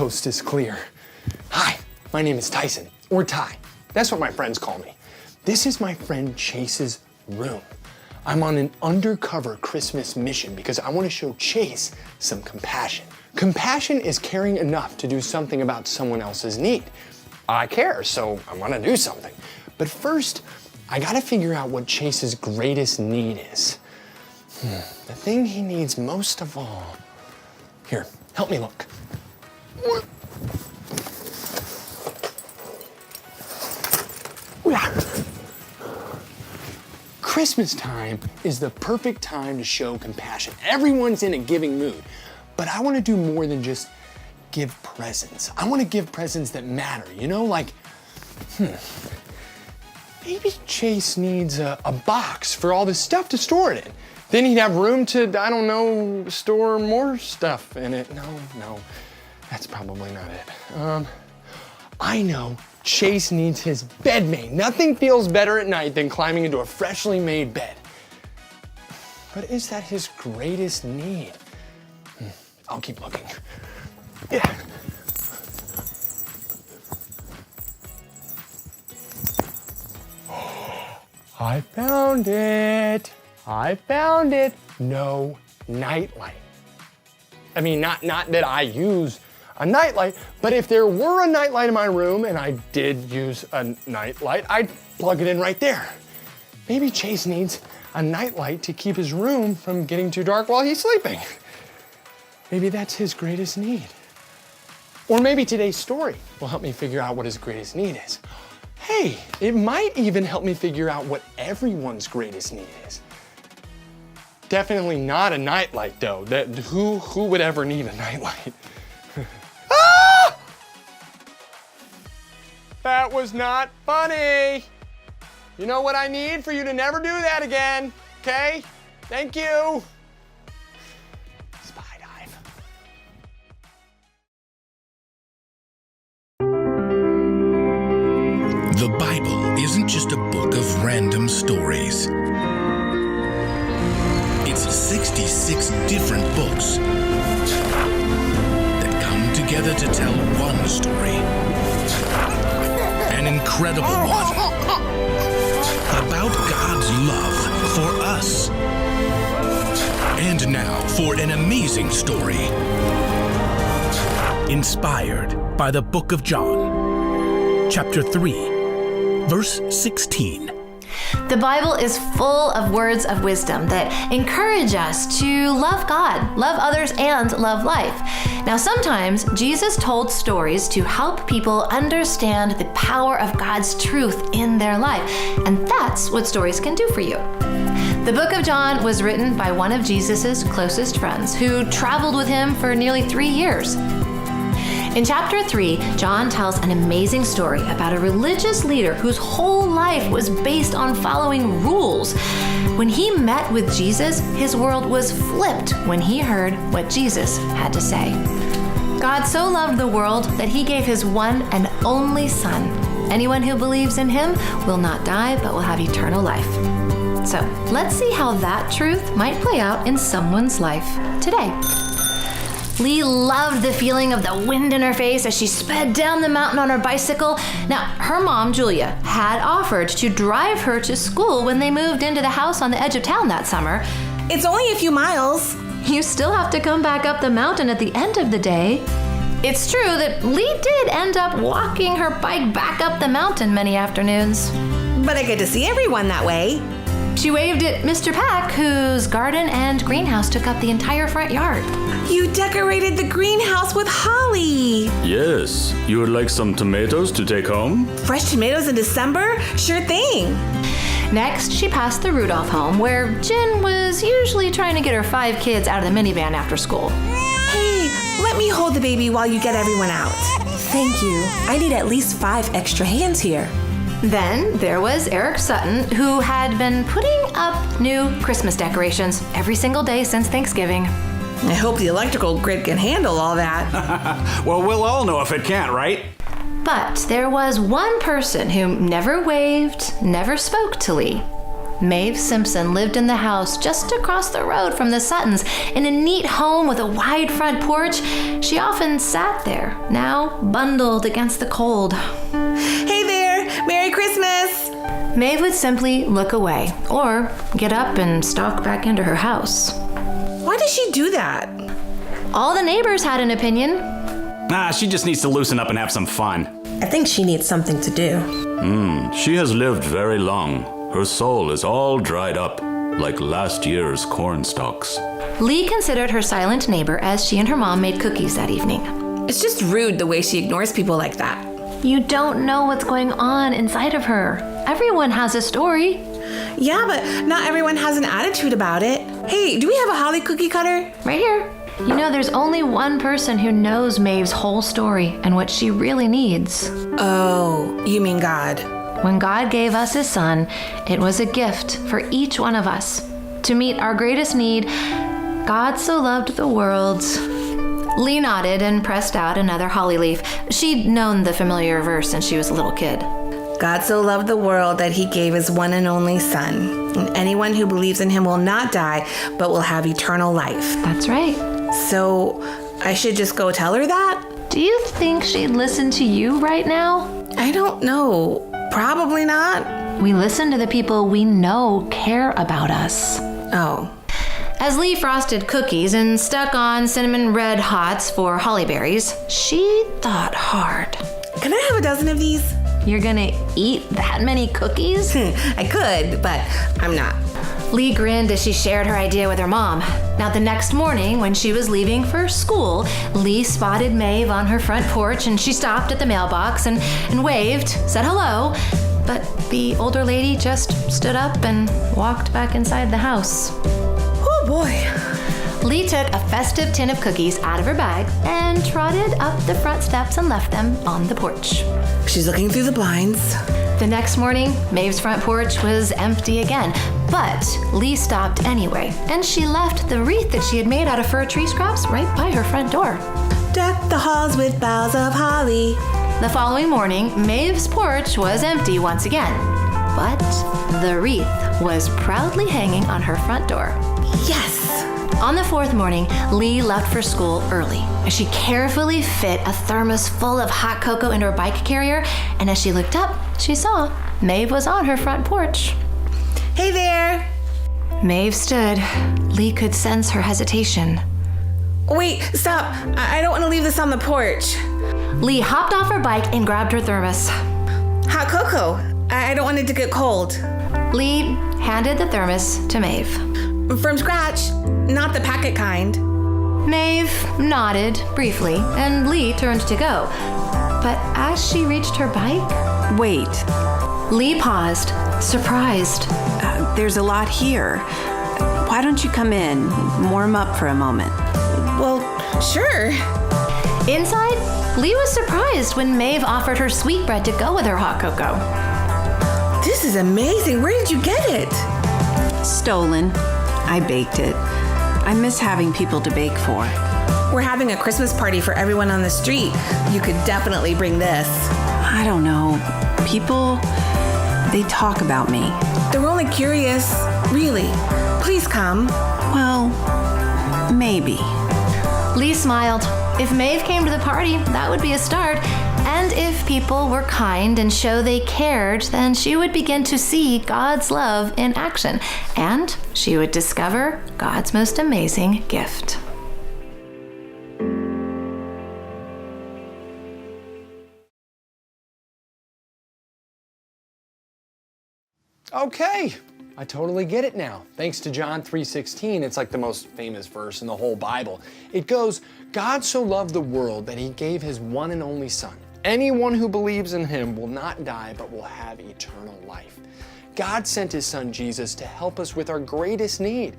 coast is clear. Hi, my name is Tyson, or Ty. That's what my friends call me. This is my friend Chase's room. I'm on an undercover Christmas mission because I want to show Chase some compassion. Compassion is caring enough to do something about someone else's need. I care, so I want to do something. But first, I gotta figure out what Chase's greatest need is. The thing he needs most of all. Here, help me look. Christmas time is the perfect time to show compassion. Everyone's in a giving mood, but I want to do more than just give presents. I want to give presents that matter, you know, like, maybe Chase needs a box for all this stuff to store it in. Then he'd have room to, I don't know, store more stuff in it. No, that's probably not it. I know Chase needs his bed made. Nothing feels better at night than climbing into a freshly made bed. But is that his greatest need? I'll keep looking. Yeah. I found it. No nightlight. I mean, not that I use a nightlight, but if there were a nightlight in my room and I did use a nightlight, I'd plug it in right there. Maybe Chase needs a nightlight to keep his room from getting too dark while he's sleeping. Maybe that's his greatest need. Or maybe today's story will help me figure out what his greatest need is. Hey, it might even help me figure out what everyone's greatest need is. Definitely not a nightlight though. Who would ever need a nightlight? Ah! That was not funny. You know what I need for you to never do that again, okay? Thank you. Spy dive. The Bible isn't just a book of random stories. It's 66 different books that come together to tell one story. An incredible one. About God's love for us. And now for an amazing story. Inspired by the book of John, chapter 3, verse 16. The Bible is full of words of wisdom that encourage us to love God, love others, and love life. Now, sometimes Jesus told stories to help people understand the power of God's truth in their life, and that's what stories can do for you. The book of John was written by one of Jesus's closest friends who traveled with him for nearly 3 years. In chapter 3, John tells an amazing story about a religious leader whose whole life was based on following rules. When he met with Jesus, his world was flipped when he heard what Jesus had to say. God so loved the world that he gave his one and only Son. Anyone who believes in him will not die but will have eternal life. So let's see how that truth might play out in someone's life today. Lee loved the feeling of the wind in her face as she sped down the mountain on her bicycle. Now, her mom, Julia, had offered to drive her to school when they moved into the house on the edge of town that summer. It's only a few miles. You still have to come back up the mountain at the end of the day. It's true that Lee did end up walking her bike back up the mountain many afternoons. But I get to see everyone that way. She waved at Mr. Pack, whose garden and greenhouse took up the entire front yard. You decorated the greenhouse with holly. Yes. You would like some tomatoes to take home? Fresh tomatoes in December? Sure thing. Next, she passed the Rudolph home, where Jen was usually trying to get her 5 kids out of the minivan after school. Hey, let me hold the baby while you get everyone out. Thank you. I need at least 5 extra hands here. Then there was Eric Sutton, who had been putting up new Christmas decorations every single day since Thanksgiving. I hope the electrical grid can handle all that. Well, we'll all know if it can't, right? But there was one person who never waved, never spoke to Lee. Maeve Simpson lived in the house just across the road from the Suttons in a neat home with a wide front porch. She often sat there, now bundled against the cold. Hey there! Merry Christmas! Maeve would simply look away or get up and stalk back into her house. Why does she do that? All the neighbors had an opinion. She just needs to loosen up and have some fun. I think she needs something to do. She has lived very long. Her soul is all dried up, like last year's corn stalks. Lee considered her silent neighbor as she and her mom made cookies that evening. It's just rude the way she ignores people like that. You don't know what's going on inside of her. Everyone has a story. Yeah, but not everyone has an attitude about it. Hey, do we have a holly cookie cutter? Right here. You know, there's only one person who knows Maeve's whole story and what she really needs. Oh, you mean God. When God gave us his son, it was a gift for each one of us. To meet our greatest need, God so loved the world. Lee nodded and pressed out another holly leaf. She'd known the familiar verse since she was a little kid. God so loved the world that he gave his one and only son. And anyone who believes in him will not die, but will have eternal life. That's right. So I should just go tell her that? Do you think she'd listen to you right now? I don't know. Probably not. We listen to the people we know care about us. Oh. As Lee frosted cookies and stuck on cinnamon red hots for hollyberries, she thought hard. Can I have a dozen of these? You're gonna eat that many cookies? I could, but I'm not. Lee grinned as she shared her idea with her mom. Now, the next morning, when she was leaving for school, Lee spotted Maeve on her front porch, and she stopped at the mailbox and waved, said hello, but the older lady just stood up and walked back inside the house. Oh boy. Lee took a festive tin of cookies out of her bag and trotted up the front steps and left them on the porch. She's looking through the blinds. The next morning, Maeve's front porch was empty again, but Lee stopped anyway, and she left the wreath that she had made out of fir tree scraps right by her front door. Deck the halls with boughs of holly. The following morning, Maeve's porch was empty once again, but the wreath was proudly hanging on her front door. Yes! On the fourth morning, Lee left for school early. As she carefully fit a thermos full of hot cocoa into her bike carrier, and as she looked up, she saw Maeve was on her front porch. Hey there! Maeve stood. Lee could sense her hesitation. Wait, stop. I don't want to leave this on the porch. Lee hopped off her bike and grabbed her thermos. Hot cocoa. I don't want it to get cold. Lee handed the thermos to Maeve. From scratch, not the packet kind. Maeve nodded briefly, and Lee turned to go. But as she reached her bike, Wait, Lee paused, surprised. there's a lot here. Why don't you come in, warm up for a moment? Well, sure. Inside, Lee was surprised when Maeve offered her sweetbread to go with her hot cocoa. This is amazing. Where did you get it? Stolen. I baked it. I miss having people to bake for. We're having a Christmas party for everyone on the street. You could definitely bring this. I don't know. People, they talk about me. They're only curious. Really. Please come. Well, maybe. Lee smiled. If Maeve came to the party, that would be a start. And if people were kind and show they cared, then she would begin to see God's love in action. And she would discover God's most amazing gift. Okay, I totally get it now. Thanks to John 3:16, it's like the most famous verse in the whole Bible. It goes, God so loved the world that he gave his one and only son. Anyone who believes in him will not die but will have eternal life. God sent his son Jesus to help us with our greatest need.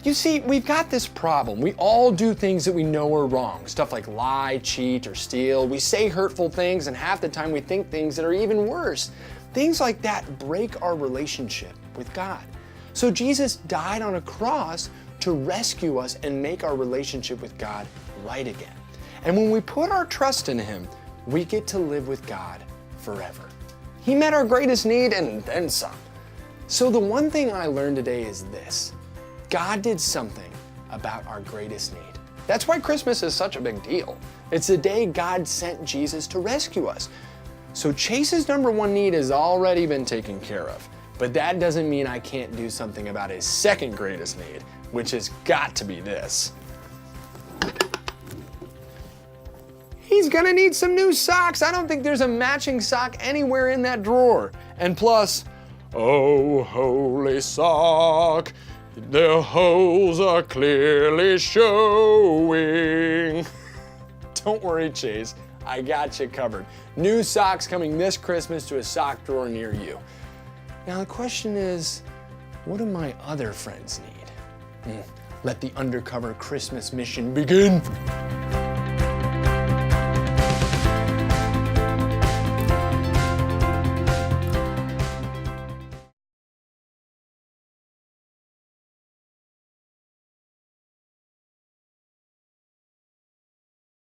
You see, we've got this problem. We all do things that we know are wrong. Stuff like lie, cheat, or steal. We say hurtful things, and half the time we think things that are even worse. Things like that break our relationship with God. So Jesus died on a cross to rescue us and make our relationship with God right again. And when we put our trust in him, we get to live with God forever. He met our greatest need and then some. So the one thing I learned today is this: God did something about our greatest need. That's why Christmas is such a big deal. It's the day God sent Jesus to rescue us. So Chase's number one need has already been taken care of. But that doesn't mean I can't do something about his second greatest need, which has got to be this. He's gonna need some new socks. I don't think there's a matching sock anywhere in that drawer. And plus, oh, holy sock, the holes are clearly showing. Don't worry, Chase, I got you covered. New socks coming this Christmas to a sock drawer near you. Now the question is, what do my other friends need? Let the undercover Christmas mission begin.